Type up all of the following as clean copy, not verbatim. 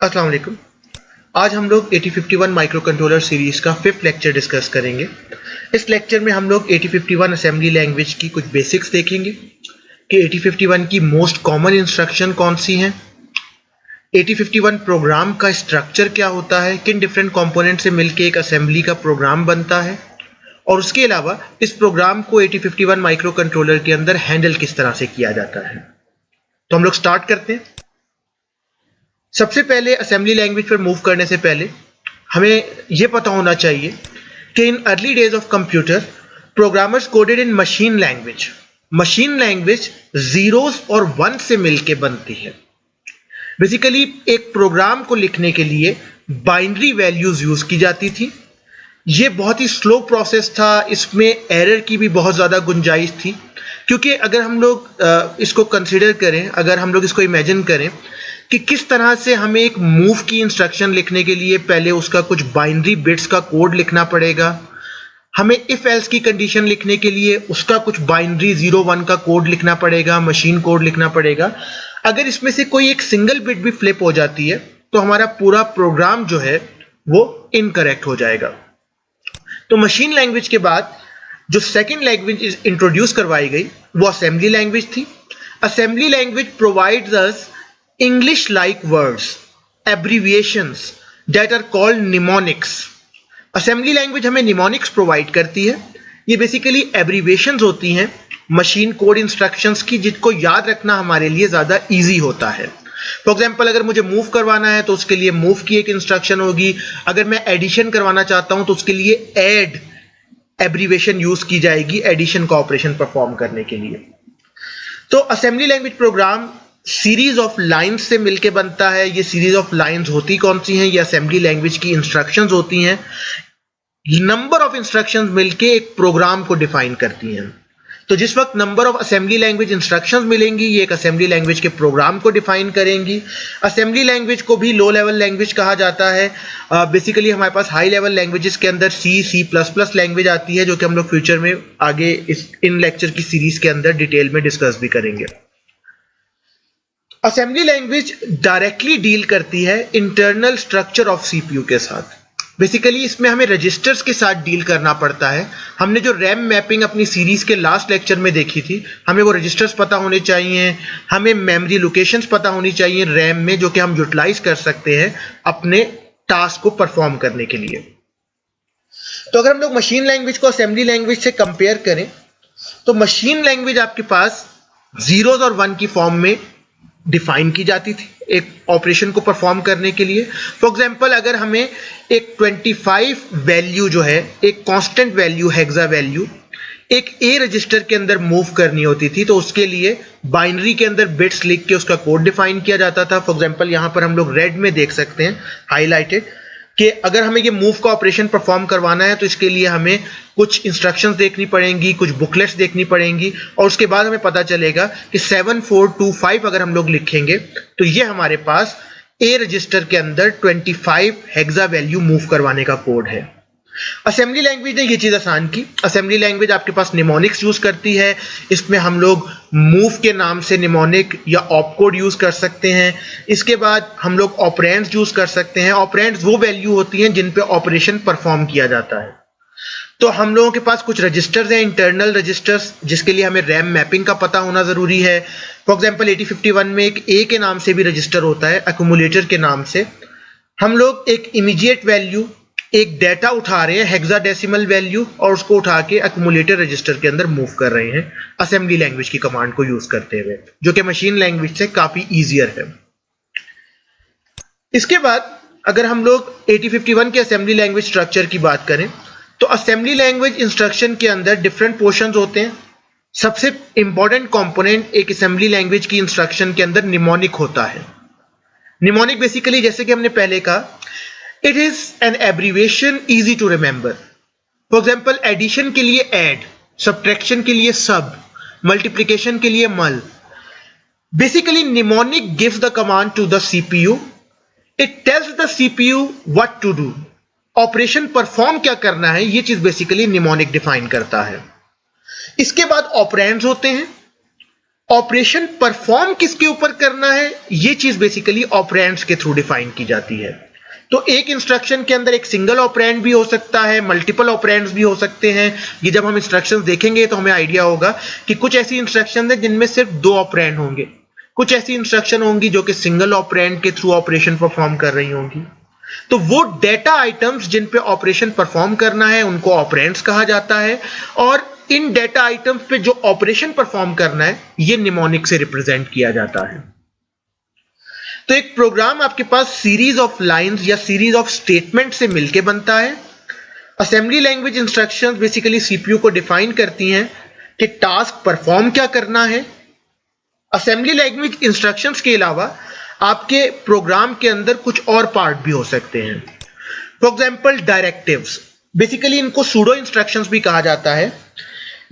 अस्सलाम वालेकुम। आज हम लोग 8051 माइक्रो कंट्रोलर सीरीज का 5th लेक्चर डिस्कस करेंगे। इस लेक्चर में हम लोग 8051 असेंबली लैंग्वेज की कुछ बेसिक्स देखेंगे कि 8051 की मोस्ट कॉमन इंस्ट्रक्शन कौन सी हैं, 8051 प्रोग्राम का स्ट्रक्चर क्या होता है, किन डिफरेंट कंपोनेंट से मिलकर एक असेंबली का प्रोग्राम बनता है, और उसके अलावा इस प्रोग्राम को 8051 माइक्रो कंट्रोलर के अंदर हैंडल किस तरह से किया जाता है। तो हम लोग स्टार्ट करते हैं। सबसे पहले असेंबली लैंग्वेज पर मूव करने से पहले हमें यह पता होना चाहिए कि in early days of computer programmers coded in machine language. Machine language zeros और वन से मिलके बनती है। बेसिकली एक प्रोग्राम को लिखने के लिए बाइनरी वैल्यूज यूज की जाती थी। ये बहुत ही स्लो प्रोसेस था, इसमें एरर की भी बहुत ज़्यादा गुंजाइश थी, क्योंकि अगर हम लोग इसको कंसिडर करें, अगर हम लोग इसको इमेजिन करें कि किस तरह से हमें एक मूव की इंस्ट्रक्शन लिखने के लिए पहले उसका कुछ बाइनरी बिट्स का कोड लिखना पड़ेगा, हमें इफ एल्स की कंडीशन लिखने के लिए उसका कुछ बाइनरी 0-1 का कोड लिखना पड़ेगा, मशीन कोड लिखना पड़ेगा। अगर इसमें से कोई एक सिंगल बिट भी फ्लिप हो जाती है तो हमारा पूरा प्रोग्राम जो है वो इनकरेक्ट हो जाएगा। तो मशीन लैंग्वेज के बाद जो सेकेंड लैंग्वेज इंट्रोड्यूस करवाई गई वो असेंबली लैंग्वेज थी। Assembly language provides us English like words, abbreviations that are called mnemonics. Assembly language हमें mnemonics provide करती है। ये basically abbreviations होती हैं मशीन कोड इंस्ट्रक्शंस की, जिनको याद रखना हमारे लिए ज़्यादा easy होता है। फॉर एग्जाम्पल अगर मुझे मूव करवाना है तो उसके लिए मूव की एक इंस्ट्रक्शन होगी। अगर मैं एडिशन करवाना चाहता हूं तो उसके लिए एड एब्रीवेशन यूज की जाएगी एडिशन का ऑपरेशन परफॉर्म करने के लिए। तो assembly language program series of lines से मिलके बनता है। ये सीरीज ऑफ लाइंस होती कौन सी हैं? ये असेंबली लैंग्वेज की इंस्ट्रक्शंस होती हैं। नंबर ऑफ इंस्ट्रक्शंस मिलके एक प्रोग्राम को डिफाइन करती हैं। तो जिस वक्त number of assembly language instructions मिलेंगी, ये एक असेंबली लैंग्वेज के प्रोग्राम को डिफाइन करेंगी। असेंबली लैंग्वेज को भी लो लेवल लैंग्वेज कहा जाता है। बेसिकली हमारे पास हाई लेवल लैंग्वेजेस के अंदर C++ लैंग्वेज आती है, जो कि हम लोग फ्यूचर में आगे इन लेक्चर की सीरीज के अंदर डिटेल में डिस्कस भी करेंगे। असेंबली लैंग्वेज डायरेक्टली डील करती है इंटरनल स्ट्रक्चर ऑफ सीपीयू के साथ। बेसिकली इसमें हमें रजिस्टर्स के साथ डील करना पड़ता है। हमने जो रैम मैपिंग अपनी सीरीज के लास्ट लेक्चर में देखी थी, हमें वो रजिस्टर्स पता होने चाहिए, हमें मेमोरी लोकेशंस पता होनी चाहिए रैम में, जो कि हम यूटिलाइज कर सकते हैं अपने टास्क को परफॉर्म करने के लिए। तो अगर हम लोग मशीन लैंग्वेज को असेंबली लैंग्वेज से कंपेयर करें तो मशीन लैंग्वेज आपके पास जीरोज और वन की फॉर्म में डिफाइन की जाती थी एक ऑपरेशन को परफॉर्म करने के लिए। फॉर एग्जांपल अगर हमें एक 25 वैल्यू जो है, एक कांस्टेंट वैल्यू हेक्सा वैल्यू एक ए रजिस्टर के अंदर मूव करनी होती थी, तो उसके लिए बाइनरी के अंदर बिट्स लिख के उसका कोड डिफाइन किया जाता था। फॉर एग्जांपल यहां पर हम लोग रेड में देख सकते हैं हाईलाइटेड कि अगर हमें ये मूव का ऑपरेशन परफॉर्म करवाना है तो इसके लिए हमें कुछ इंस्ट्रक्शंस देखनी पड़ेंगी, कुछ बुकलेट्स देखनी पड़ेंगी, और उसके बाद हमें पता चलेगा कि 7425 अगर हम लोग लिखेंगे तो ये हमारे पास ए रजिस्टर के अंदर 25 हेक्सा वैल्यू मूव करवाने का कोड है। असेंबली लैंग्वेज ने ये चीज आसान की। असेंबली लैंग्वेज आपके पास निमोनिक्स यूज करती है। इसमें हम लोग मूव के नाम से निमोनिक या ऑपकोड यूज कर सकते हैं। इसके बाद हम लोग ऑपरेंड्स यूज कर सकते हैं। ऑपरेंड्स वो वैल्यू होती हैं जिन पे ऑपरेशन परफॉर्म किया जाता है। तो हम लोगों के पास कुछ रजिस्टर्स हैं, इंटरनल रजिस्टर्स, जिसके लिए हमें रैम मैपिंग का पता होना जरूरी है। फॉर एग्जाम्पल 8051 में एक ए के नाम से भी रजिस्टर होता है, एक्यूमुलेटर के नाम से। हम लोग एक इमीडिएट वैल्यू, एक डेटा उठा रहे हैं हेक्साडेसिमल वैल्यू, और उसको उठा के एक्यूमुलेटर रजिस्टर के अंदर मूव कर रहे हैं असेंबली लैंग्वेज की कमांड को यूज करते हुए, जो कि मशीन लैंग्वेज से काफी इजियर है। इसके बाद अगर हम लोग 8051 के असेंबली लैंग्वेज स्ट्रक्चर की बात करें तो असेंबली लैंग्वेज इंस्ट्रक्शन के अंदर डिफरेंट पोर्शंस होते हैं। सबसे इंपॉर्टेंट कंपोनेंट एक असेंबली लैंग्वेज की इंस्ट्रक्शन के अंदर निमोनिक होता है। निमोनिक बेसिकली, जैसे कि हमने पहले कहा, it is an abbreviation easy to remember. For example addition के लिए एड, सब्ट्रैक्शन के लिए सब, मल्टीप्लिकेशन के लिए mul. Basically mnemonic gives the command to the CPU, it tells the CPU what to do. Operation perform क्या करना है, ये चीज बेसिकली निमोनिक डिफाइन करता है। इसके बाद ऑपरेंड्स होते हैं। ऑपरेशन परफॉर्म किसके ऊपर करना है, ये चीज बेसिकली ऑपरेंड्स के थ्रू डिफाइन की जाती है। तो एक इंस्ट्रक्शन के अंदर एक सिंगल ऑपरेंड भी हो सकता है, मल्टीपल ऑपरेंड्स भी हो सकते हैं। ये जब हम इंस्ट्रक्शंस देखेंगे तो हमें आइडिया होगा कि कुछ ऐसी इंस्ट्रक्शन है जिनमें सिर्फ 2 ऑपरेंड होंगे, कुछ ऐसी इंस्ट्रक्शन होंगी जो कि सिंगल ऑपरेंड के थ्रू ऑपरेशन परफॉर्म कर रही होंगी। तो वो डेटा आइटम्स जिन पे ऑपरेशन परफॉर्म करना है उनको ऑपरेंड्स कहा जाता है, और इन डेटा आइटम्स पे जो ऑपरेशन परफॉर्म करना है ये निमोनिक से रिप्रेजेंट किया जाता है। तो एक प्रोग्राम आपके पास सीरीज ऑफ लाइंस या सीरीज ऑफ स्टेटमेंट से मिलके बनता है। Assembly language instructions basically CPU को डिफाइन करती हैं कि टास्क परफॉर्म क्या करना है। असेंबली लैंग्वेज इंस्ट्रक्शंस के अलावा आपके प्रोग्राम के अंदर कुछ और पार्ट भी हो सकते हैं। फॉर एग्जांपल डायरेक्टिव्स, बेसिकली इनको सूडो इंस्ट्रक्शंस भी कहा जाता है।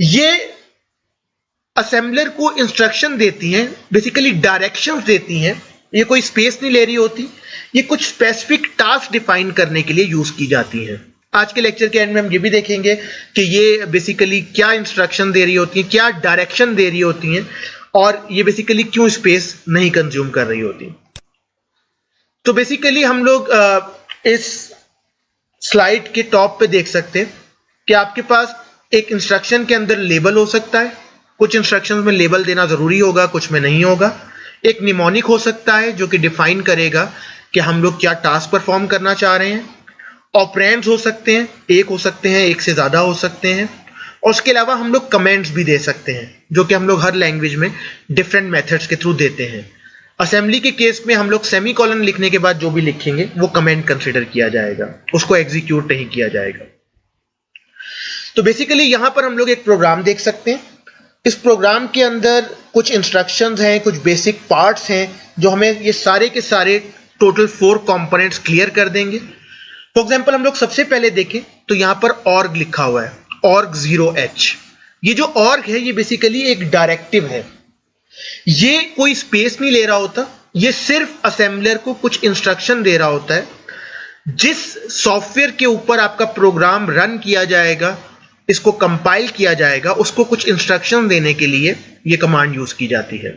ये असेंबलर को इंस्ट्रक्शन देती हैं, बेसिकली डायरेक्शंस देती हैं। ये कोई स्पेस नहीं ले रही होती, ये कुछ स्पेसिफिक टास्क डिफाइन करने के लिए यूज की जाती हैं। आज के लेक्चर के एंड में हम ये भी देखेंगे कि ये बेसिकली क्या इंस्ट्रक्शन दे रही होती हैं, क्या डायरेक्शन दे रही होती हैं, और ये बेसिकली क्यों स्पेस नहीं कंज्यूम कर रही होती। तो बेसिकली हम लोग इस स्लाइड के टॉप पे देख सकते हैं कि आपके पास एक इंस्ट्रक्शन के अंदर लेबल हो सकता है। कुछ इंस्ट्रक्शंस में लेबल देना जरूरी होगा, कुछ में नहीं होगा। एक निमोनिक हो सकता है जो कि डिफाइन करेगा कि हम लोग क्या टास्क परफॉर्म करना चाह रहे हैं। ऑपरेंड्स हो सकते हैं, एक हो सकते हैं, एक से ज्यादा हो सकते हैं। और उसके अलावा हम लोग कमेंट्स भी दे सकते हैं, जो कि हम लोग हर लैंग्वेज में डिफरेंट मेथड्स के थ्रू देते हैं। असेंबली के केस में हम लोग सेमीकोलन लिखने के बाद जो भी लिखेंगे वो कमेंट कंसीडर किया जाएगा, उसको एग्जीक्यूट नहीं किया जाएगा। तो बेसिकली यहां पर हम लोग एक प्रोग्राम देख सकते हैं। इस प्रोग्राम के अंदर कुछ इंस्ट्रक्शंस हैं, कुछ बेसिक पार्ट्स हैं जो हमें ये सारे के सारे टोटल 4 कंपोनेंट्स क्लियर कर देंगे। फॉर एग्जांपल हम लोग सबसे पहले देखें तो यहां पर ऑर्ग लिखा हुआ है, ऑर्ग 0h। ये जो ऑर्ग है ये बेसिकली एक डायरेक्टिव है, ये कोई स्पेस नहीं ले रहा होता, ये सिर्फ असेंबलर को कुछ इंस्ट्रक्शन दे रहा होता है। जिस सॉफ्टवेयर के ऊपर आपका प्रोग्राम रन किया जाएगा, इसको कंपाइल किया जाएगा, उसको कुछ इंस्ट्रक्शन देने के लिए ये कमांड यूज की जाती है।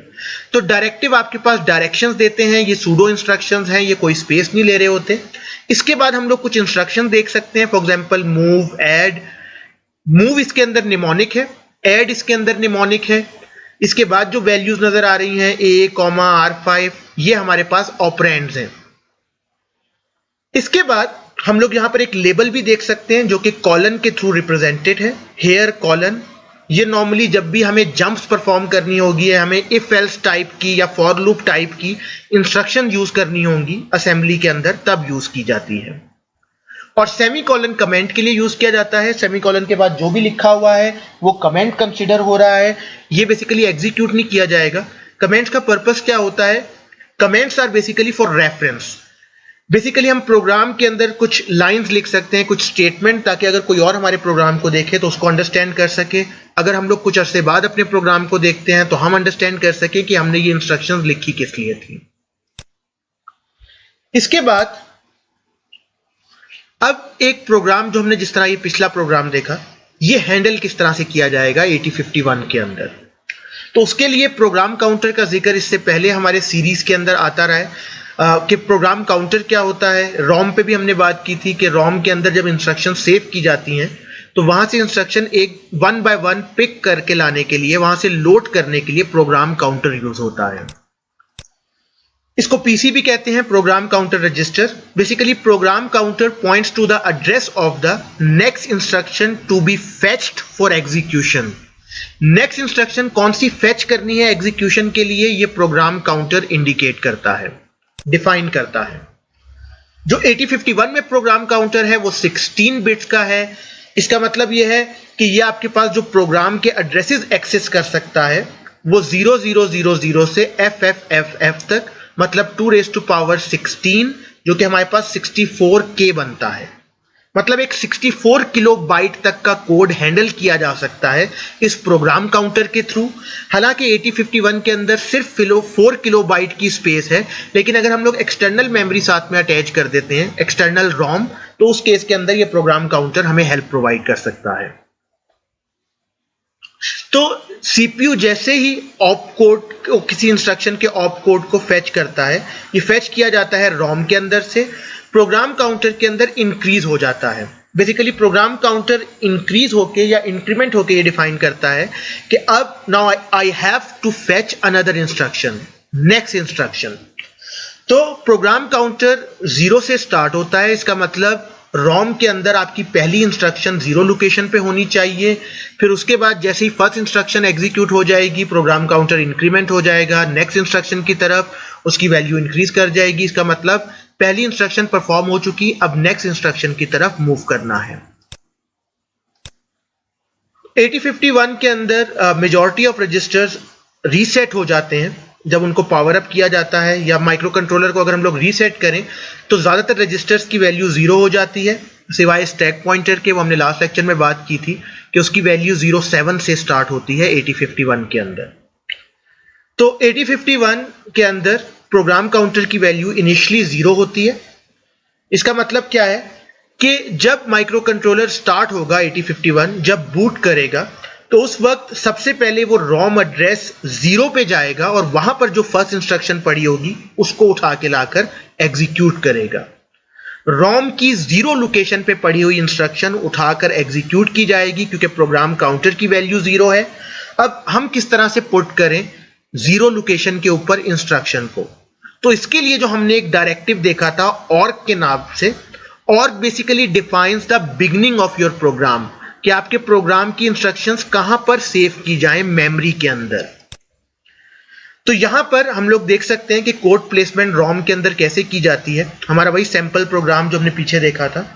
तो डायरेक्टिव आपके पास डायरेक्शंस देते हैं, ये सूडो इंस्ट्रक्शंस हैं, ये कोई स्पेस नहीं ले रहे होते। इसके बाद हम लोग कुछ इंस्ट्रक्शन देख सकते हैं। For example move, add. Move इसके अंदर निमोनिक है, ऐड इसके अंदर निमोनिक है। इसके बाद जो वैल्यूज नजर आ रही हैं a, R5, ये हमारे पास ऑपरेंड्स हैं। इसके बाद हम लोग यहां पर एक लेबल भी देख सकते हैं जो कि कॉलन के थ्रू रिप्रेजेंटेड है, हेयर कॉलन। ये नॉर्मली जब भी हमें जंप्स परफॉर्म करनी होगी, हमें इफ एल्स टाइप की या फॉर लूप टाइप की इंस्ट्रक्शन यूज करनी होंगी असेंबली के अंदर, तब यूज की जाती है। और सेमीकोलन कमेंट के लिए यूज किया जाता है। सेमीकोलन के बाद जो भी लिखा हुआ है वो कमेंट कंसीडर हो रहा है, ये बेसिकली एग्जीक्यूट नहीं किया जाएगा। कमेंट्स का पर्पस क्या होता है? Comments are basically for reference. Basically हम प्रोग्राम के अंदर कुछ लाइंस लिख सकते हैं, कुछ स्टेटमेंट, ताकि अगर कोई और हमारे प्रोग्राम को देखे तो उसको अंडरस्टैंड कर सके। अगर हम लोग कुछ अरसे बाद अपने प्रोग्राम को देखते हैं तो हम अंडरस्टैंड कर सके कि हमने ये इंस्ट्रक्शंस लिखी किस लिए थी। इसके बाद अब एक प्रोग्राम जो हमने जिस तरह ये पिछला प्रोग्राम देखा, ये हैंडल किस तरह से किया जाएगा 8051 के अंदर। तो उसके लिए प्रोग्राम काउंटर का जिक्र इससे पहले हमारे सीरीज के अंदर आता रहा है कि प्रोग्राम काउंटर क्या होता है। रोम पे भी हमने बात की थी कि रोम के अंदर जब इंस्ट्रक्शन सेव की जाती हैं तो वहां से इंस्ट्रक्शन एक 1 बाय 1 पिक करके लाने के लिए, वहां से लोड करने के लिए प्रोग्राम काउंटर यूज होता है। इसको पीसी भी कहते हैं, program counter register. Basically program counter points to the address of the next instruction to be fetched for execution. Next instruction कौन सी फेच करनी है एग्जीक्यूशन के लिए, ये प्रोग्राम काउंटर इंडिकेट करता है, डिफाइन करता है। जो 8051 में प्रोग्राम काउंटर है वो 16 बिट्स का है। इसका मतलब यह है कि ये आपके पास जो प्रोग्राम के एड्रेसेस एक्सेस कर सकता है वो 0000 से FFFF तक, मतलब 2⁻16, जो कि हमारे पास 64K बनता है। मतलब एक 64 किलो बाइट तक का कोड हैंडल किया जा सकता है इस प्रोग्राम काउंटर के थ्रू। हालांकि 8051 के अंदर सिर्फ 4 किलो बाइट की स्पेस है, लेकिन अगर हम लोग एक्सटर्नल मेमोरी साथ में अटैच कर देते हैं, एक्सटर्नल रोम, तो उस केस के अंदर ये प्रोग्राम काउंटर हमें हेल्प प्रोवाइड कर सकता है। तो सीपीयू जैसे ही ऑप कोड को, किसी इंस्ट्रक्शन के ऑप कोड को फेच करता है, ये फेच किया जाता है रोम के अंदर से, प्रोग्राम काउंटर के अंदर इंक्रीज हो जाता है। बेसिकली प्रोग्राम काउंटर इंक्रीज होके या इंक्रीमेंट होके ये डिफाइन करता है कि अब now I have to fetch another instruction, next instruction. तो प्रोग्राम काउंटर 0 से स्टार्ट होता है, इसका मतलब रोम के अंदर आपकी पहली इंस्ट्रक्शन 0 लोकेशन पे होनी चाहिए। फिर उसके बाद जैसे ही फर्स्ट इंस्ट्रक्शन एग्जीक्यूट हो जाएगी, प्रोग्राम काउंटर इंक्रीमेंट हो जाएगा नेक्स्ट इंस्ट्रक्शन की तरफ, उसकी वैल्यू इंक्रीज कर जाएगी। इसका मतलब पहली इंस्ट्रक्शन परफॉर्म हो चुकी, अब नेक्स्ट इंस्ट्रक्शन की तरफ मूव करना है। 8051 के अंदर मेजॉरिटी ऑफ रजिस्टर्स रीसेट हो जाते हैं जब उनको पावर अप किया जाता है, या माइक्रो कंट्रोलर को अगर हम लोग रीसेट करें तो ज़्यादातर रजिस्टर्स की वैल्यू 0 हो जाती है, सिवाय स्टैक पॉइंटर के। वो हमने लास्ट लेक्चर में बात की थी कि उसकी वैल्यू 07 से स्टार्ट होती है 8051 के अंदर। तो 8051 के अंदर प्रोग्राम काउंटर की वैल्यू इनिशियली 0 होती है। इसका मतलब क्या है कि जब माइक्रो कंट्रोलर स्टार्ट होगा 8051, जब बूट करेगा तो उस वक्त सबसे पहले वो रोम एड्रेस 0 पे जाएगा और वहां पर जो फर्स्ट इंस्ट्रक्शन पड़ी होगी उसको उठा के लाकर एग्जीक्यूट करेगा। रोम की 0 लोकेशन पे पड़ी हुई इंस्ट्रक्शन उठाकर एग्जीक्यूट की जाएगी क्योंकि प्रोग्राम काउंटर की वैल्यू 0 है। अब हम किस तरह से पुट करें 0 लोकेशन के ऊपर इंस्ट्रक्शन को, तो इसके लिए जो हमने एक डायरेक्टिव देखा था ऑर्ग के नाम से, org basically defines the beginning of your program, कि आपके प्रोग्राम की इंस्ट्रक्शंस कहां पर सेव की जाएं मेमोरी के अंदर। तो यहां पर हम लोग देख सकते हैं कि कोड प्लेसमेंट रोम के अंदर कैसे की जाती है। हमारा वही सैंपल प्रोग्राम जो हमने पीछे देखा था,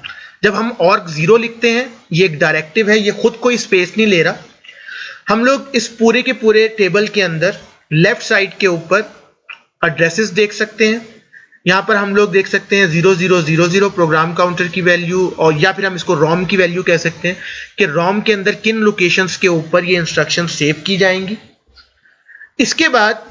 जब हम ऑर्ग 0 लिखते हैं, ये एक डायरेक्टिव है, ये खुद कोई स्पेस नहीं ले रहा। हम लोग इस पूरे के पूरे टेबल के अंदर लेफ्ट साइड के ऊपर एड्रेसेस देख सकते हैं। यहां पर हम लोग देख सकते हैं 0000 प्रोग्राम काउंटर की वैल्यू, और या फिर हम इसको रोम की वैल्यू कह सकते हैं कि रोम के अंदर किन लोकेशंस के ऊपर ये इंस्ट्रक्शन सेव की जाएंगी। इसके बाद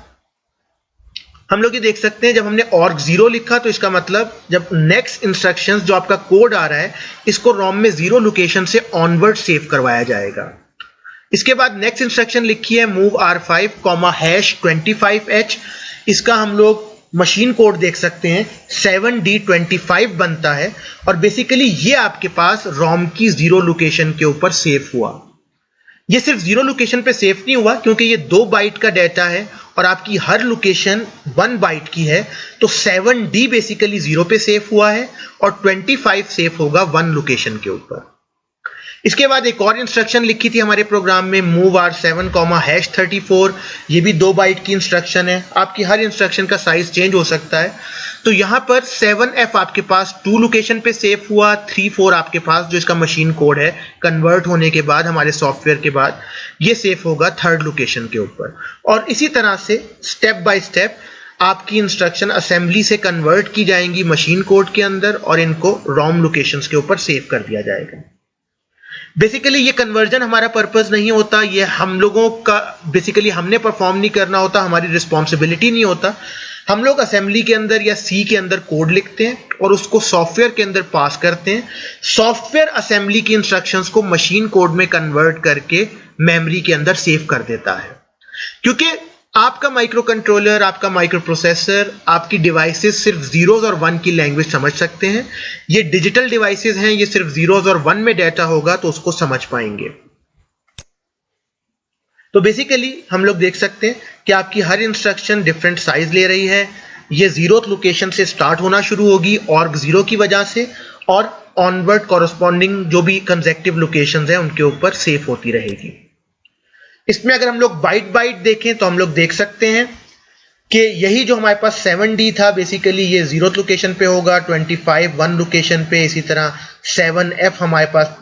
हम लोग ये देख सकते हैं जब हमने ऑर्ग 0 लिखा तो इसका मतलब जब नेक्स्ट इंस्ट्रक्शंस जो आपका कोड आ रहा है इसको रोम में 0 लोकेशन से ऑनवर्ड सेव करवाया जाएगा। इसके बाद नेक्स्ट इंस्ट्रक्शन लिखी है मूव R5, #25H। इसका हम लोग मशीन कोड देख सकते हैं 7D25 बनता है, और बेसिकली ये आपके पास रोम की 0 लोकेशन के ऊपर सेव हुआ। ये सिर्फ 0 लोकेशन पे सेव नहीं हुआ क्योंकि ये 2 बाइट का डाटा है और आपकी हर लोकेशन 1 बाइट की है, तो 7D बेसिकली 0 पे सेव हुआ है और 25 सेव होगा 1 लोकेशन के ऊपर। इसके बाद एक और इंस्ट्रक्शन लिखी थी हमारे प्रोग्राम में मूव R7, #34। ये भी 2 बाइट की इंस्ट्रक्शन है। आपकी हर इंस्ट्रक्शन का साइज चेंज हो सकता है। तो यहां पर 7F आपके पास 2 लोकेशन पे सेव हुआ, 3-4 आपके पास जो इसका मशीन कोड है कन्वर्ट होने के बाद हमारे सॉफ्टवेयर के बाद ये सेव होगा 3rd लोकेशन के ऊपर। और इसी तरह से स्टेप बाय स्टेप आपकी इंस्ट्रक्शन असेंबली से कन्वर्ट की जाएंगी मशीन कोड के अंदर और इनको रोम लोकेशंस के ऊपर सेव कर दिया जाएगा। बेसिकली ये कन्वर्जन हमारा पर्पस नहीं होता, ये हम लोगों का बेसिकली हमने परफॉर्म नहीं करना होता, हमारी रिस्पॉन्सिबिलिटी नहीं होता। हम लोग असेंबली के अंदर या सी के अंदर कोड लिखते हैं और उसको सॉफ्टवेयर के अंदर पास करते हैं। सॉफ्टवेयर असेंबली की इंस्ट्रक्शंस को मशीन कोड में कन्वर्ट करके मेमोरी के अंदर सेव कर देता है। क्योंकि आपका माइक्रो कंट्रोलर, आपका माइक्रो प्रोसेसर, आपकी डिवाइसेस सिर्फ जीरोज और 1 की लैंग्वेज समझ सकते हैं। ये डिजिटल डिवाइसेस हैं, ये सिर्फ जीरोज और 1 में डाटा होगा तो उसको समझ पाएंगे। तो बेसिकली हम लोग देख सकते हैं कि आपकी हर इंस्ट्रक्शन डिफरेंट साइज ले रही है। ये 0th लोकेशन से स्टार्ट होना शुरू होगी ऑर्ग 0 की वजह से, और ऑनवर्ड कॉरस्पॉन्डिंग जो भी कंसेक्टिव लोकेशंस हैं उनके ऊपर सेव होती रहेगी। इसमें अगर हम लोग बाइट बाइट देखें तो हम लोग देख सकते हैं कि यही जो हमारे पास 7D था बेसिकली ये 0th लोकेशन पे होगा, 25 1 लोकेशन पे, इसी तरह 7F हमारे पास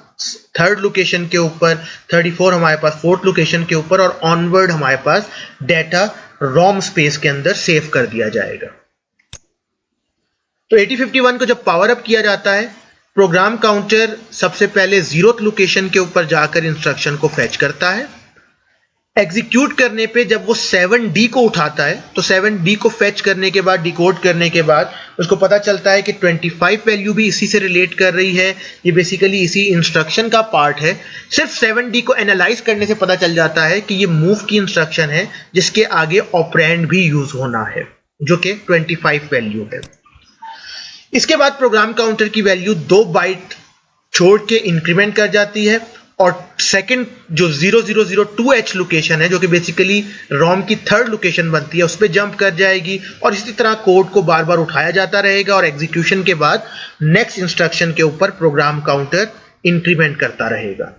3rd लोकेशन के ऊपर, 34 हमारे पास 4th लोकेशन के ऊपर, और ऑनवर्ड हमारे पास डाटा रोम स्पेस के अंदर सेव कर दिया जाएगा। तो 8051 को जब पावर अप किया जाता है, प्रोग्राम काउंटर सबसे पहले 0th लोकेशन के ऊपर जाकर इंस्ट्रक्शन को फेच करता है। एग्जीक्यूट करने पे जब वो 7D को उठाता है तो 7D को फेच करने के बाद, डिकोड करने के बाद उसको पता चलता है कि 25 वैल्यू भी इसी से रिलेट कर रही है, ये बेसिकली इसी इंस्ट्रक्शन का पार्ट है। सिर्फ 7D को एनालाइज करने से पता चल जाता है कि ये मूव की इंस्ट्रक्शन है जिसके आगे ऑपरेंड भी यूज होना है, जो कि 25 वैल्यू है। इसके बाद प्रोग्राम काउंटर की वैल्यू 2 बाइट छोड़ के इंक्रीमेंट कर जाती है और सेकंड जो 0002H लोकेशन है, जो कि बेसिकली रोम की थर्ड लोकेशन बनती है, उस पर जंप कर जाएगी और इसी तरह कोड को बार बार उठाया जाता रहेगा और एग्जीक्यूशन के बाद नेक्स्ट इंस्ट्रक्शन के ऊपर प्रोग्राम काउंटर इंक्रीमेंट करता रहेगा।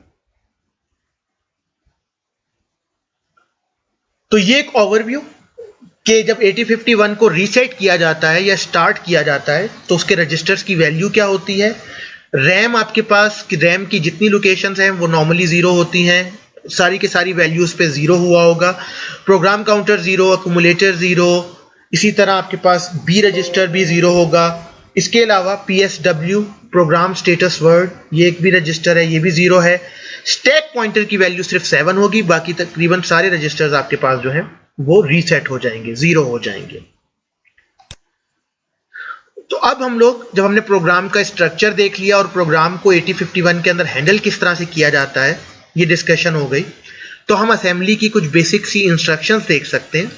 तो ये एक ओवरव्यू कि जब 8051 को रीसेट किया जाता है या स्टार्ट किया जाता है तो उसके रजिस्टर्स की वैल्यू क्या होती है। रैम आपके पास कि रैम की जितनी लोकेशंस हैं वो नॉर्मली 0 होती हैं, सारी के सारी वैल्यूज पे 0 हुआ होगा। प्रोग्राम काउंटर 0, अक्यूमुलेटर 0, इसी तरह आपके पास बी रजिस्टर भी 0 होगा। इसके अलावा PSW प्रोग्राम स्टेटस वर्ड, ये एक भी रजिस्टर है, ये भी 0 है। स्टैक पॉइंटर की वैल्यू सिर्फ 7 होगी, बाकी तकरीबन सारे रजिस्टर्स आपके पास जो है वो रीसेट हो जाएंगे, 0 हो जाएंगे। तो अब हम लोग जब हमने प्रोग्राम का स्ट्रक्चर देख लिया और प्रोग्राम को 8051 के अंदर हैंडल किस तरह से किया जाता है, ये डिस्कशन हो गई, तो हम असेंबली की कुछ बेसिक सी इंस्ट्रक्शंस देख सकते हैं।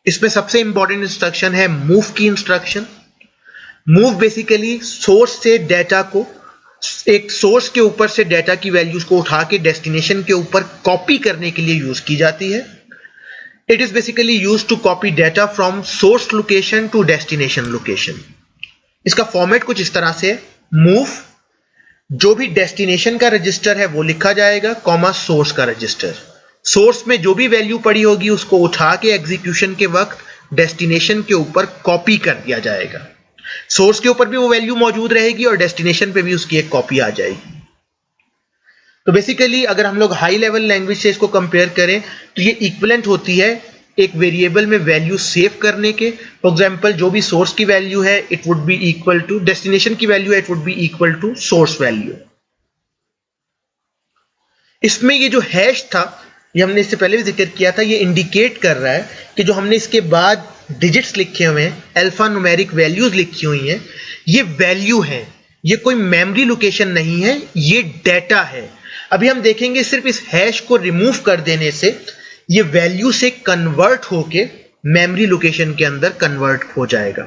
इसमें सबसे इंपॉर्टेंट इंस्ट्रक्शन है मूव की इंस्ट्रक्शन। मूव बेसिकली सोर्स से डाटा को, एक सोर्स के ऊपर से डाटा की वैल्यूज को उठा के डेस्टिनेशन के ऊपर कॉपी करने के लिए यूज की जाती है। It is basically used to copy data from source location to destination location. इसका फॉर्मेट कुछ इस तरह से है, मूव, जो भी डेस्टिनेशन का रजिस्टर है वो लिखा जाएगा, कॉमा सोर्स का रजिस्टर। सोर्स में जो भी वैल्यू पड़ी होगी उसको उठा के एग्जीक्यूशन के वक्त डेस्टिनेशन के ऊपर कॉपी कर दिया जाएगा। सोर्स के ऊपर भी वो वैल्यू मौजूद रहेगी और डेस्टिनेशन पे भी उसकी एक कॉपी आ जाएगी। तो बेसिकली अगर हम लोग हाई लेवल लैंग्वेज से इसको कंपेयर करें तो ये इक्विवेलेंट होती है एक वेरिएबल में वैल्यू सेव करने के। फॉर एग्जांपल जो भी सोर्स की वैल्यू है it would be equal to, destination की वैल्यू है it would be equal to source value. इसमें ये जो हैश था, ये हमने इससे पहले भी जिक्र किया था, ये इंडिकेट कर रहा है कि जो हमने इसके बाद डिजिट्स लिखे हुए हैं, अल्फा न्यूमेरिक वैल्यूज लिखी हुई हैं, ये वैल्यू है, ये कोई मेमोरी लोकेशन नहीं है, ये डाटा है। अभी हम देखेंगे सिर्फ इस हैश को रिमूव कर देने से ये वैल्यू से कन्वर्ट होके मेमोरी लोकेशन के अंदर कन्वर्ट हो जाएगा।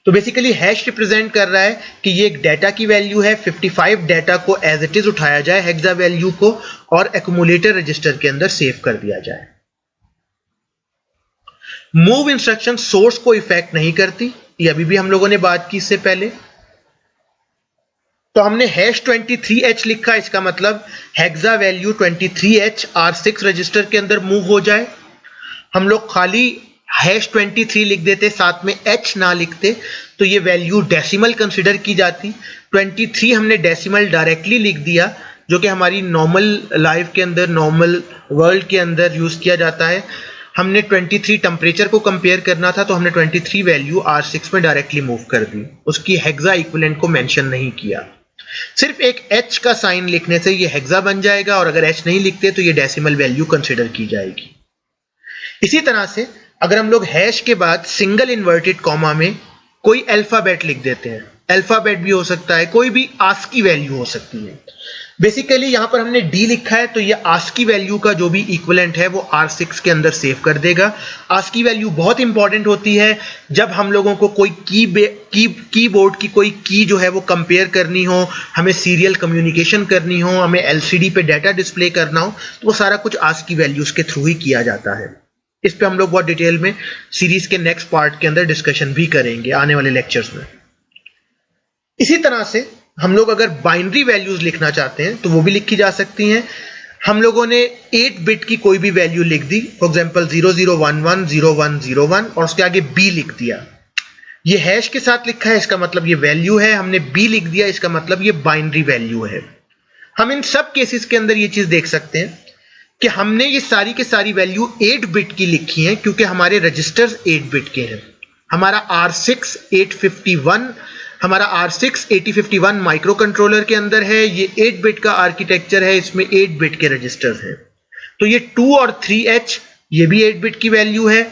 तो बेसिकली हैश रिप्रेजेंट कर रहा है कि ये एक डाटा की वैल्यू है, 55 डाटा को एज इट इज उठाया जाए हेक्सा वैल्यू को और एक्यूमुलेटर रजिस्टर के अंदर सेव कर दिया जाए। मूव इंस्ट्रक्शन सोर्स को इफेक्ट नहीं करती, ये अभी भी हम लोगों ने बात की इससे पहले। तो हमने हैश 23H लिखा, इसका मतलब hexa value 23H R6 register के अंदर मूव हो जाए। हम लोग खाली हैश 23 लिख देते, साथ में H ना लिखते, तो ये वैल्यू डेसिमल कंसिडर की जाती। 23 हमने डेसिमल डायरेक्टली लिख दिया, जो कि हमारी नॉर्मल लाइफ के अंदर, नॉर्मल वर्ल्ड के अंदर यूज किया जाता है। हमने 23 टेम्परेचर को कंपेयर करना था तो हमने 23 वैल्यू R6 में डायरेक्टली मूव कर दी, उसकी हेक्सा इक्विवेलेंट को मेंशन नहीं किया। सिर्फ एक H का साइन लिखने से ये हेक्सा बन जाएगा और अगर H नहीं लिखते तो ये डेसिमल वैल्यू कंसिडर की जाएगी। इसी तरह से अगर हम लोग हैश के बाद सिंगल इन्वर्टेड कॉमा में कोई अल्फाबेट लिख देते हैं, अल्फाबेट भी हो सकता है, कोई भी आस्की वैल्यू हो सकती है। बेसिकली यहां पर हमने D लिखा है तो ये आस्की वैल्यू का जो भी इक्विवेलेंट है वो R6 के अंदर सेव कर देगा। आस्की वैल्यू बहुत इंपॉर्टेंट होती है जब हम लोगों को कोई कीबोर्ड की कोई की जो है वो कंपेयर करनी हो, हमें सीरियल कम्युनिकेशन करनी हो, हमें LCD पे डाटा डिस्प्ले करना हो, तो वो सारा कुछ आस्की वैल्यूज के थ्रू ही किया जाता है। इस पे हम लोग बहुत डिटेल में सीरीज के नेक्स्ट पार्ट के अंदर डिस्कशन भी करेंगे आने वाले लेक्चर्स में। इसी तरह से हम लोग अगर बाइनरी वैल्यूज लिखना चाहते हैं तो वो भी लिखी जा सकती हैं। हम लोगों ने 8 बिट की कोई भी वैल्यू लिख दी, फॉर एग्जांपल 00110101 और उसके आगे B लिख दिया। ये हैश के साथ लिखा है, इसका मतलब ये वैल्यू है, हमने B लिख दिया, इसका मतलब ये बाइनरी वैल्यू है। हम इन सब केसेस के अंदर ये चीज देख सकते हैं कि हमने ये सारी के सारी वैल्यू 8 बिट की लिखी हैं क्योंकि हमारे रजिस्टर्स 8 बिट के हैं। हमारा R6 851, हमारा R6 8051 माइक्रो कंट्रोलर के अंदर है, ये 8 बिट का आर्किटेक्चर है, इसमें 8 बिट के रजिस्टर्स हैं। तो ये 2 और 3H ये भी 8 बिट की वैल्यू है।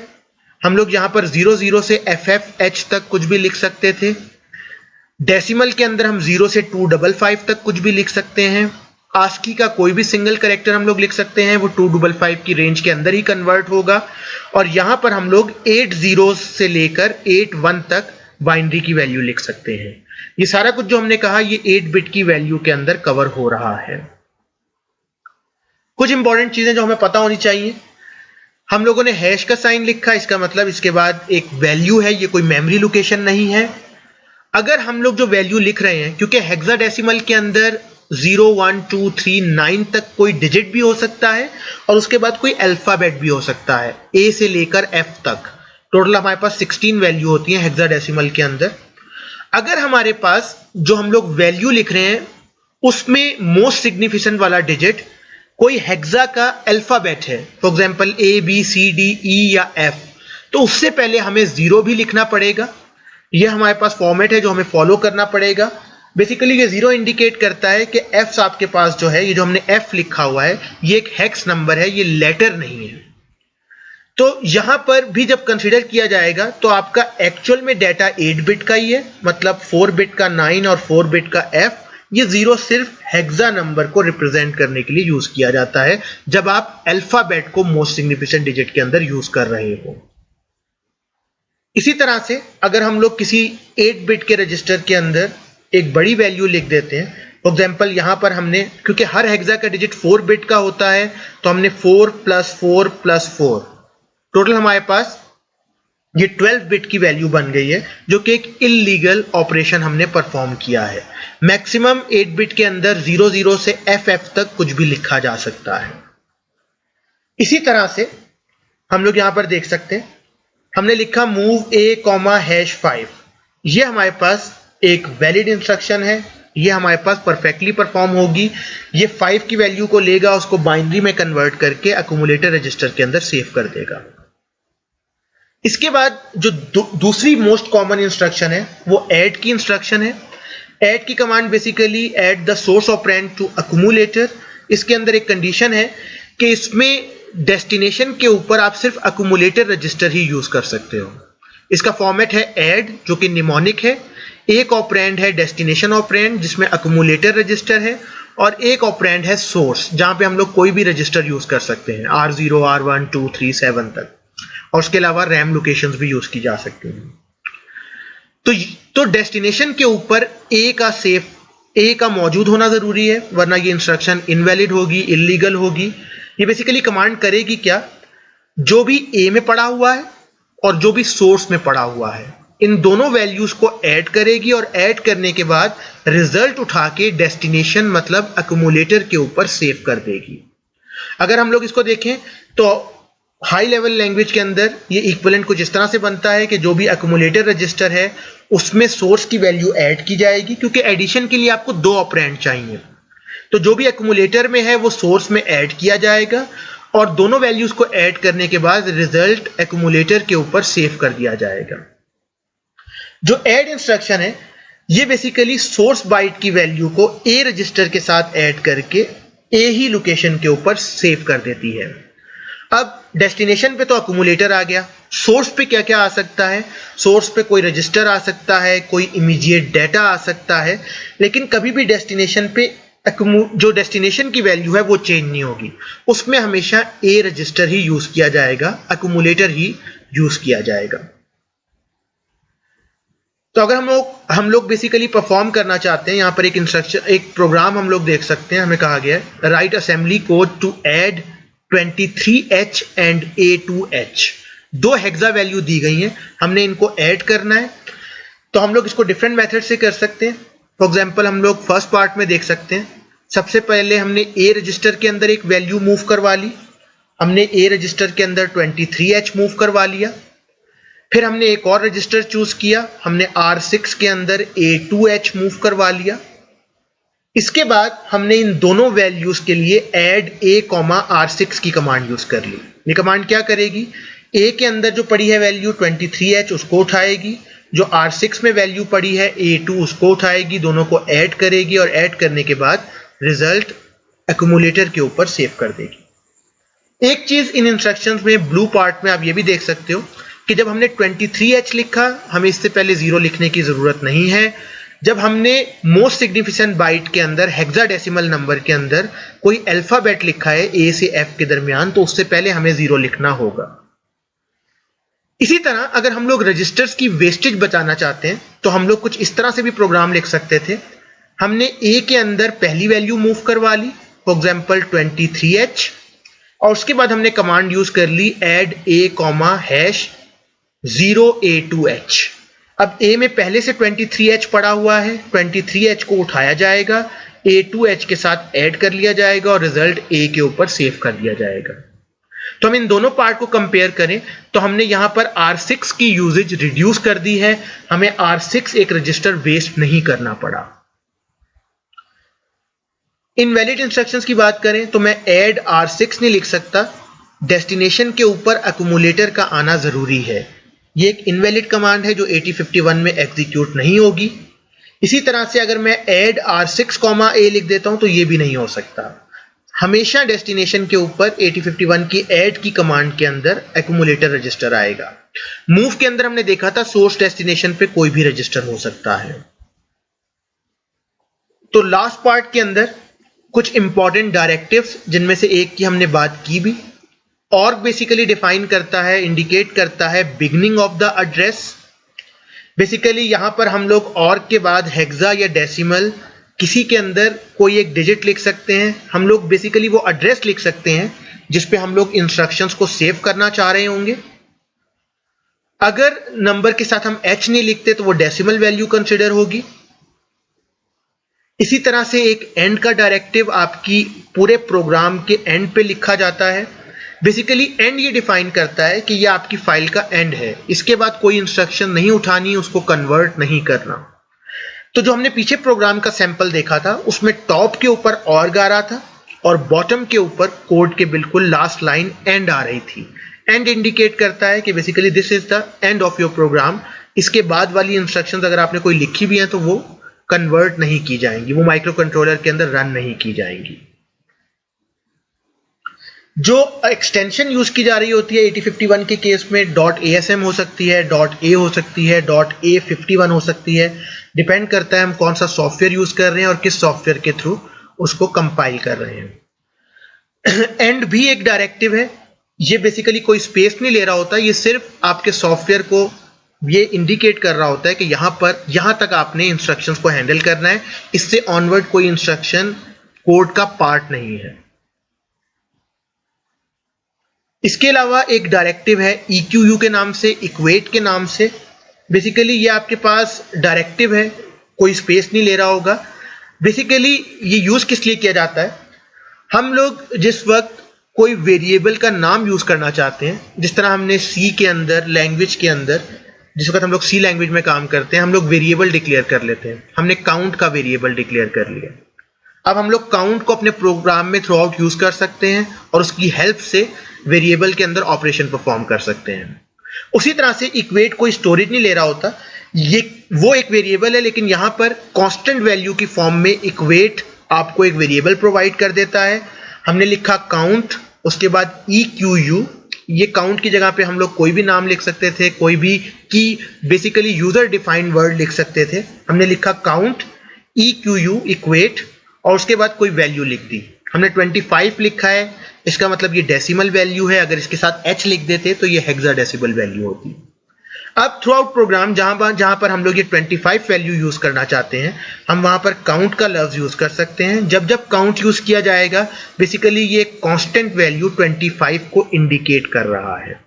हम लोग यहां पर 00 से FFH तक कुछ भी लिख सकते थे। डेसिमल के अंदर हम 0 से 255 तक कुछ भी लिख सकते हैं। आस्की का कोई भी सिंगल कैरेक्टर हम लोग लिख सकते हैं, वो 255 की रेंज के अंदर ही कन्वर्ट होगा। और यहां पर हम लोग 8 zeros से लेकर 8 1 तक बाइनरी की वैल्यू लिख सकते हैं। ये सारा कुछ जो हमने कहा ये 8 बिट की वैल्यू के अंदर कवर हो रहा है। कुछ इंपॉर्टेंट चीजें जो हमें पता होनी चाहिए, हम लोगों ने हैश का साइन लिखा, इसका मतलब इसके बाद एक वैल्यू है, ये कोई मेमोरी लोकेशन नहीं है। अगर हम लोग जो वैल्यू लिख रहे हैं, क्योंकि हेक्साडेसिमल के अंदर 0 1 2 3 9 तक कोई डिजिट भी हो सकता है और उसके बाद कोई अल्फाबेट भी हो सकता है, ए से लेकर एफ तक। टोटल हमारे पास 16 वैल्यू होती है हेक्साडेसिमल के अंदर। अगर हमारे पास जो हम लोग वैल्यू लिख रहे हैं उसमें मोस्ट सिग्निफिकेंट वाला डिजिट कोई हेक्सा का अल्फाबेट है, for example A B C D E या एफ, तो उससे पहले हमें 0 भी लिखना पड़ेगा। यह हमारे पास फॉर्मेट है जो हमें फॉलो करना पड़ेगा। बेसिकली ये 0 इंडिकेट करता है कि एफ आपके पास जो है, ये जो हमने एफ लिखा हुआ है, ये एक हेक्स नंबर है, ये लेटर नहीं है। तो यहां पर भी जब कंसीडर किया जाएगा तो आपका एक्चुअल में डाटा 8 बिट का ही है, मतलब 4 बिट का 9 और 4 बिट का एफ। ये 0 सिर्फ हेक्सा नंबर को रिप्रेजेंट करने के लिए यूज किया जाता है जब आप अल्फाबेट को मोस्ट सिग्निफिकेंट डिजिट के अंदर यूज कर रहे हो। इसी तरह से अगर हम लोग किसी 8 बिट के रजिस्टर के अंदर एक बड़ी वैल्यू लिख देते हैं, फॉर एग्जांपल यहां पर हमने, क्योंकि हर हेक्सा का डिजिट 4 बिट का होता है, तो हमने 4 + 4 + 4, टोटल हमारे पास ये 12 बिट की वैल्यू बन गई है, जो कि एक इलीगल ऑपरेशन हमने परफॉर्म किया है। मैक्सिमम 8 बिट के अंदर 00 से FF तक कुछ भी लिखा जा सकता है। इसी तरह से हम लोग यहां पर देख सकते हैं, हमने लिखा मूव ए #5। ये हमारे पास एक वैलिड इंस्ट्रक्शन है, ये हमारे पास परफेक्टली परफॉर्म होगी। ये 5 की वैल्यू को लेगा, उसको बाइनरी में कन्वर्ट करके अक्यूमुलेटर रजिस्टर के अंदर सेव कर देगा। इसके बाद जो दूसरी मोस्ट कॉमन इंस्ट्रक्शन है वो ऐड की इंस्ट्रक्शन है। ऐड की command basically add the source operand to accumulator. इसके अंदर एक कंडीशन है कि इसमें डेस्टिनेशन के ऊपर आप सिर्फ अक्यूमुलेटर रजिस्टर ही यूज कर सकते हो। इसका फॉर्मेट है ऐड, जो कि निमोनिक है। एक ऑपरेंड है डेस्टिनेशन ऑपरेंड जिसमें अक्यूमुलेटर रजिस्टर है, और एक ऑपरेंड है सोर्स जहां पे हम लोग कोई भी रजिस्टर यूज कर सकते हैं, R0 R1 2 3 7 तक, और उसके अलावा रैम लोकेशंस भी यूज की जा सकती हैं। तो डेस्टिनेशन के ऊपर ए का मौजूद होना जरूरी है, वरना ये इंस्ट्रक्शन इनवैलिड होगी, इलीगल होगी। ये बेसिकली कमांड करेगी क्या, जो भी ए में पड़ा हुआ है और जो भी सोर्स में पड़ा हुआ है, इन दोनों वैल्यूज को ऐड करेगी, और ऐड करने के बाद रिजल्ट उठा के डेस्टिनेशन मतलब अक्यूमुलेटर के ऊपर सेव कर देगी। अगर हम लोग इसको देखें तो हाई लेवल लैंग्वेज के अंदर ये इक्विवेलेंट कुछ इस तरह से बनता है कि जो भी अक्यूमुलेटर रजिस्टर है उसमें सोर्स की वैल्यू ऐड की जाएगी, क्योंकि एडिशन के लिए आपको 2 ऑपरेंड चाहिए। तो जो भी अक्यूमुलेटर में है वो सोर्स में ऐड किया जाएगा, और दोनों वैल्यूज को ऐड करने के बाद रिजल्ट अक्यूमुलेटर के ऊपर सेव कर दिया जाएगा। जो ऐड इंस्ट्रक्शन है ये बेसिकली सोर्स बाइट की वैल्यू को ए रजिस्टर के साथ ऐड करके ए ही लोकेशन के ऊपर सेव कर देती है। अब डेस्टिनेशन पे तो अक्यूमुलेटर आ गया, सोर्स पे क्या क्या आ सकता है? सोर्स पे कोई रजिस्टर आ सकता है, कोई इमीडिएट डाटा आ सकता है, लेकिन कभी भी डेस्टिनेशन पे जो डेस्टिनेशन की वैल्यू है वो चेंज नहीं होगी, उसमें हमेशा ए रजिस्टर ही यूज किया जाएगा, अक्यूमुलेटर ही यूज किया जाएगा। तो अगर हम लोग बेसिकली परफॉर्म करना चाहते हैं, यहां पर एक इंस्ट्रक्शन, एक प्रोग्राम हम लोग देख सकते हैं, हमें कहा गया है write assembly code to add 23H and A2H। 2 hexa value दी गई हैं, हमने इनको ऐड करना है। तो हम लोग इसको डिफरेंट मेथड से कर सकते हैं। फॉर एग्जांपल हम लोग फर्स्ट पार्ट में देख सकते हैं, सबसे पहले हमने ए रजिस्टर के अंदर एक वैल्यू मूव करवा ली, हमने ए रजिस्टर के अंदर 23H मूव करवा लिया। फिर हमने एक और रजिस्टर चूज किया, हमने R6 के अंदर A2H मूव करवा लिया। इसके बाद हमने इन दोनों वैल्यूज के लिए ऐड A, R6 की कमांड यूज कर ली। ये कमांड क्या करेगी, A के अंदर जो पड़ी है वैल्यू 23H उसको उठाएगी, जो R6 में वैल्यू पड़ी है A2 उसको उठाएगी, दोनों को ऐड करेगी, और ऐड करने के बाद रिजल्ट अक्यूमुलेटर के ऊपर सेव कर देगी। एक चीज इन इंस्ट्रक्शंस में ब्लू पार्ट में आप ये भी देख सकते हो कि जब हमने 23H लिखा, हमें इससे पहले 0 लिखने की जरूरत नहीं है। जब हमने मोस्ट सिग्निफिकेंट बाइट के अंदर हेक्साडेसिमल नंबर के अंदर कोई अल्फाबेट लिखा है A से F के दरमियान, तो उससे पहले हमें 0 लिखना होगा। इसी तरह अगर हम लोग रजिस्टर्स की वेस्टेज बचाना चाहते हैं तो हम लोग कुछ इस तरह से भी प्रोग्राम लिख सकते थे। हमने A के अंदर पहली वैल्यू मूव करवा ली, फॉर एग्जाम्पल 23H, और उसके बाद हमने कमांड यूज कर ली add a, #0a2h। अब A में पहले से 23H पड़ा हुआ है, 23H को उठाया जाएगा, A2H के साथ ऐड कर लिया जाएगा और रिजल्ट A के ऊपर सेव कर दिया जाएगा। तो हम इन दोनों पार्ट को कंपेयर करें तो हमने यहां पर R6 की यूजेज रिड्यूस कर दी है, हमें R6 एक रजिस्टर वेस्ट नहीं करना पड़ा। इनवैलिड इंस्ट्रक्शंस की बात करें तो मैं ऐड R6 नहीं लिख सकता, डेस्टिनेशन के ऊपर अक्यूमुलेटर का आना जरूरी है। ये एक इनवैलिड कमांड है जो 8051 में एग्जीक्यूट नहीं होगी। इसी तरह से अगर मैं ऐड R6, A लिख देता हूं तो ये भी नहीं हो सकता। हमेशा डेस्टिनेशन के ऊपर 8051 की ऐड की कमांड के अंदर एक्यूमुलेटर रजिस्टर आएगा। मूव के अंदर हमने देखा था सोर्स डेस्टिनेशन पे कोई भी रजिस्टर हो सकता है। तो लास्ट पार्ट के अंदर कुछ इंपॉर्टेंट डायरेक्टिव्स, जिनमें से एक की हमने बात की भी। ऑर्ग बेसिकली डिफाइन करता है, इंडिकेट करता है beginning of the address. Basically यहां पर हम लोग ऑर्ग के बाद हेक्सा या डेसिमल किसी के अंदर कोई एक डिजिट लिख सकते हैं। हम लोग बेसिकली वो एड्रेस लिख सकते हैं जिस पे हम लोग इंस्ट्रक्शंस को सेव करना चाह रहे होंगे। अगर नंबर के साथ हम H नहीं लिखते तो वो डेसिमल वैल्यू कंसिडर होगी। इसी तरह से एक एंड का डायरेक्टिव आपकी पूरे प्रोग्राम के एंड पे लिखा जाता है। बेसिकली एंड ये डिफाइन करता है कि ये आपकी फाइल का एंड है, इसके बाद कोई इंस्ट्रक्शन नहीं उठानी, उसको कन्वर्ट नहीं करना। तो जो हमने पीछे प्रोग्राम का सैंपल देखा था उसमें टॉप के ऊपर ऑर्ग आ रहा था और बॉटम के ऊपर कोड के बिल्कुल लास्ट लाइन एंड आ रही थी। एंड इंडिकेट करता है कि basically this is the end of your program. इसके बाद वाली इंस्ट्रक्शंस अगर आपने कोई लिखी भी हैं तो वो कन्वर्ट नहीं की जाएंगी, वो माइक्रो कंट्रोलर के अंदर रन नहीं की जाएंगी। जो एक्सटेंशन यूज की जा रही होती है 8051 के केस में .asm हो सकती है, .a हो सकती है, .a51 हो सकती है। डिपेंड करता है हम कौन सा सॉफ्टवेयर यूज कर रहे हैं और किस सॉफ्टवेयर के थ्रू उसको कंपाइल कर रहे हैं। एंड भी एक डायरेक्टिव है, ये बेसिकली कोई स्पेस नहीं ले रहा होता, ये सिर्फ आपके सॉफ्टवेयर को ये इंडिकेट कर रहा होता है कि यहां तक आपने इंस्ट्रक्शंस को हैंडल करना है, इससे ऑनवर्ड कोई इंस्ट्रक्शन कोड का पार्ट नहीं है। इसके अलावा एक डायरेक्टिव है EQU के नाम से, इक्वेट के नाम से। बेसिकली ये आपके पास डायरेक्टिव है, कोई स्पेस नहीं ले रहा होगा। बेसिकली ये यूज किस लिए किया जाता है, हम लोग जिस वक्त कोई वेरिएबल का नाम यूज करना चाहते हैं, जिस तरह हमने C के अंदर, लैंग्वेज के अंदर, जिस वक्त हम लोग C लैंग्वेज में काम करते हैं, हम लोग वेरिएबल डिक्लेयर कर लेते हैं। हमने काउंट का वेरिएबल डिक्लेयर कर लिया। अब हम लोग काउंट को अपने प्रोग्राम में थ्रू आउट यूज कर सकते हैं और उसकी हेल्प से वेरिएबल के अंदर ऑपरेशन परफॉर्म कर सकते हैं। उसी तरह से इक्वेट कोई स्टोरेज नहीं ले रहा होता, ये वो एक वेरिएबल है, लेकिन यहां पर कांस्टेंट वैल्यू की फॉर्म में इक्वेट आपको एक वेरिएबल प्रोवाइड कर देता है। हमने लिखा काउंट, उसके बाद EQU, ये काउंट की जगह पे हम लोग कोई भी नाम लिख सकते थे, कोई भी की बेसिकली यूजर डिफाइंड वर्ड लिख सकते थे। हमने लिखा काउंट EQU इक्वेट और उसके बाद कोई वैल्यू लिख दी। हमने 25 लिखा है, इसका मतलब ये डेसिमल वैल्यू है, अगर इसके साथ H लिख देते तो ये हेक्साडेसिमल वैल्यू होती। अब थ्रू आउट प्रोग्राम जहां पर हम लोग ये 25 वैल्यू यूज करना चाहते हैं, हम वहां पर काउंट का लफ्ज यूज कर सकते हैं। जब जब काउंट यूज किया जाएगा बेसिकली ये कांस्टेंट वैल्यू 25 को इंडिकेट कर रहा है।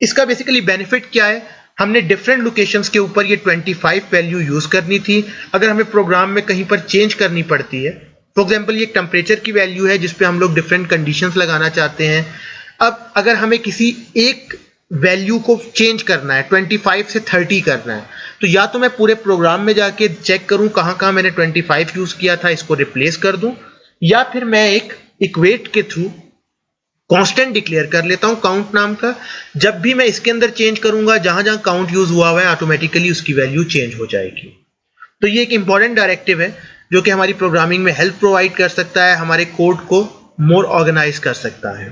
इसका बेसिकली बेनिफिट क्या है, हमने डिफरेंट लोकेशंस के ऊपर ये 25 वैल्यू यूज करनी थी। अगर हमें प्रोग्राम में कहीं पर चेंज करनी पड़ती है, फॉर एग्जाम्पल ये टेम्परेचर की वैल्यू है जिसपे हम लोग डिफरेंट कंडीशंस लगाना चाहते हैं। अब अगर हमें किसी एक वैल्यू को चेंज करना है, 25 से 30 करना है, तो या तो मैं पूरे प्रोग्राम में जाके चेक करूं कहां कहां मैंने 25 यूज किया था, इसको रिप्लेस कर दूं, या फिर मैं एक इक्वेट के थ्रू कांस्टेंट डिक्लेयर कर लेता हूं काउंट नाम का। जब भी मैं इसके अंदर चेंज करूंगा, जहां जहां काउंट यूज हुआ है ऑटोमेटिकली उसकी वैल्यू चेंज हो जाएगी। तो ये एक इंपॉर्टेंट डायरेक्टिव है जो कि हमारी प्रोग्रामिंग में हेल्प प्रोवाइड कर सकता है, हमारे कोड को मोर ऑर्गेनाइज कर सकता है।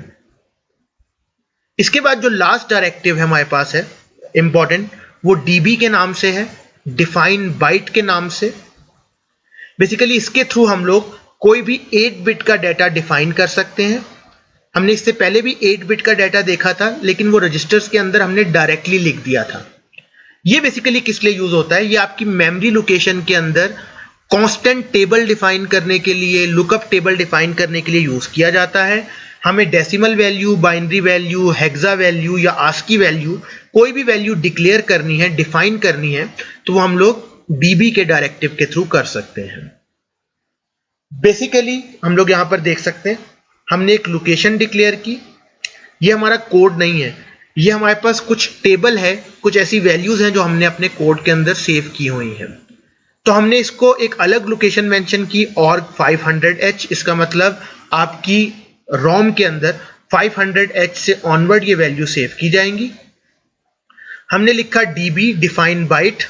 इसके बाद जो लास्ट डायरेक्टिव है हमारे पास है इंपॉर्टेंट, वो db के नाम से है, डिफाइन बाइट के नाम से। बेसिकली इसके थ्रू हम लोग कोई भी 8 बिट का डाटा डिफाइन कर सकते हैं। हमने इससे पहले भी 8 बिट का डाटा देखा था, लेकिन वो रजिस्टर्स के अंदर हमने डायरेक्टली लिख दिया था। ये बेसिकली किस लिए यूज होता है, ये आपकी मेमोरी लोकेशन के अंदर कांस्टेंट टेबल डिफाइन करने के लिए, लुकअप टेबल डिफाइन करने के लिए यूज किया जाता है। हमें decimal value, binary value, hexa value या आस्की वैल्यू, कोई भी वैल्यू डिक्लेयर करनी है, डिफाइन करनी है, तो वो हम लोग डीबी के डायरेक्टिव के थ्रू कर सकते हैं। बेसिकली हम लोग यहां पर देख सकते हैं, हमने एक लोकेशन डिक्लेयर की। ये हमारा कोड नहीं है, ये हमारे पास कुछ टेबल है, कुछ ऐसी वैल्यूज हैं जो हमने अपने कोड के अंदर सेव की हुई हैं। तो हमने इसको एक अलग लोकेशन मेंशन की, और 500H, इसका मतलब आपकी रोम के अंदर 500H से ऑनवर्ड ये वैल्यू सेव की जाएंगी। हमने लिखा db डिफाइन बाइट,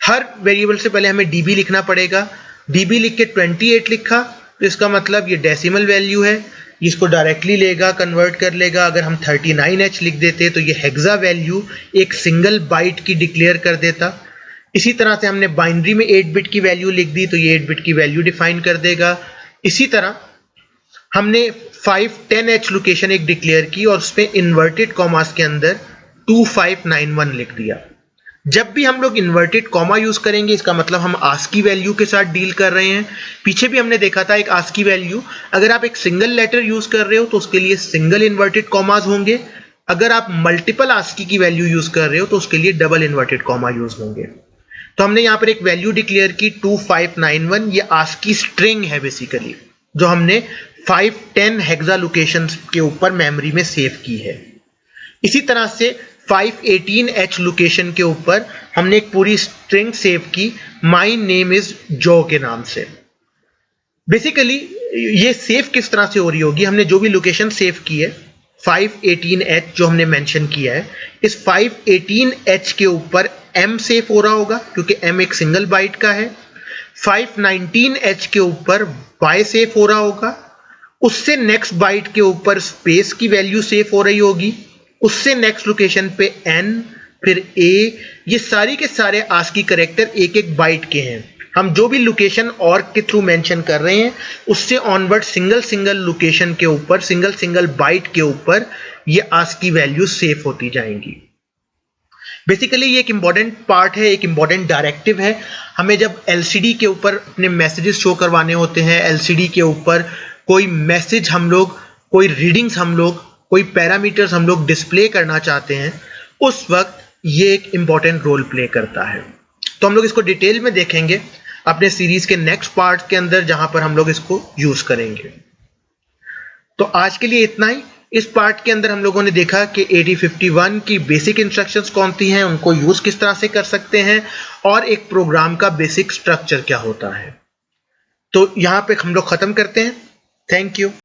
हर वेरिएबल से पहले हमें db लिखना पड़ेगा। db लिख के 28 लिखा, तो इसका मतलब ये डेसिमल वैल्यू है, इसको डायरेक्टली लेगा, कन्वर्ट कर लेगा। अगर हम 39H लिख देते तो ये हेक्सा वैल्यू एक सिंगल बाइट की डिक्लेयर कर देता। इसी तरह से हमने बाइनरी में 8 बिट की वैल्यू लिख दी, तो ये 8 बिट की वैल्यू डिफाइन कर देगा। इसी तरह हमने 510H लोकेशन एक डिक्लेयर की, और उस पर इन्वर्टेड कॉमास के अंदर 2591 लिख दिया। जब भी हम लोग इन्वर्टेड कॉमा यूज करेंगे, इसका मतलब हम आस्की वैल्यू के साथ डील कर रहे हैं। पीछे भी हमने देखा था एक आस्की वैल्यू, अगर आप एक सिंगल लेटर यूज कर रहे हो तो उसके लिए सिंगल इन्वर्टेड कॉमास होंगे, अगर आप मल्टीपल आस्की की वैल्यू यूज कर रहे हो तो उसके लिए डबल इन्वर्टेड कॉमा यूज होंगे। तो हमने यहां पर एक वैल्यू डिक्लेयर की 2591, ये आस्की स्ट्रिंग है बेसिकली, जो हमने 510 हेक्सा लोकेशन के ऊपर मेमोरी में सेव की है। इसी तरह से 518H लोकेशन के ऊपर हमने एक पूरी स्ट्रिंग सेव की, माई नेम इज जो के नाम से। बेसिकली ये सेव किस तरह से हो रही होगी, हमने जो भी लोकेशन सेव की है 518H जो हमने मेंशन किया है, इस 518H के ऊपर M सेव हो रहा होगा, क्योंकि M एक सिंगल बाइट का है। 519H के ऊपर Y सेव हो रहा होगा, उससे नेक्स्ट बाइट के ऊपर स्पेस की वैल्यू सेव हो रही होगी, उससे नेक्स्ट लोकेशन पे N, फिर A। ये सारी के सारे आस्की कैरेक्टर एक एक बाइट के हैं। हम जो भी लोकेशन और के थ्रू मेंशन कर रहे हैं, उससे ऑनवर्ड सिंगल सिंगल लोकेशन के ऊपर, सिंगल सिंगल बाइट के ऊपर ये आस्की वैल्यू सेव होती जाएंगी। बेसिकली ये एक इंपॉर्टेंट पार्ट है, एक इंपॉर्टेंट डायरेक्टिव है। हमें जब LCD के ऊपर अपने मैसेजेस शो करवाने होते हैं, LCD के ऊपर कोई मैसेज हम लोग, कोई रीडिंग्स हम लोग, कोई पैरामीटर्स हम लोग डिस्प्ले करना चाहते हैं, उस वक्त ये एक इंपॉर्टेंट रोल प्ले करता है। तो हम लोग इसको डिटेल में देखेंगे अपने सीरीज के नेक्स्ट पार्ट के अंदर, जहां पर हम लोग इसको यूज करेंगे। तो आज के लिए इतना ही। इस पार्ट के अंदर हम लोगों ने देखा कि 8051 की बेसिक इंस्ट्रक्शंस कौन सी हैं, उनको यूज किस तरह से कर सकते हैं, और एक प्रोग्राम का बेसिक स्ट्रक्चर क्या होता है। तो यहां पे हम लोग खत्म करते हैं। Thank you.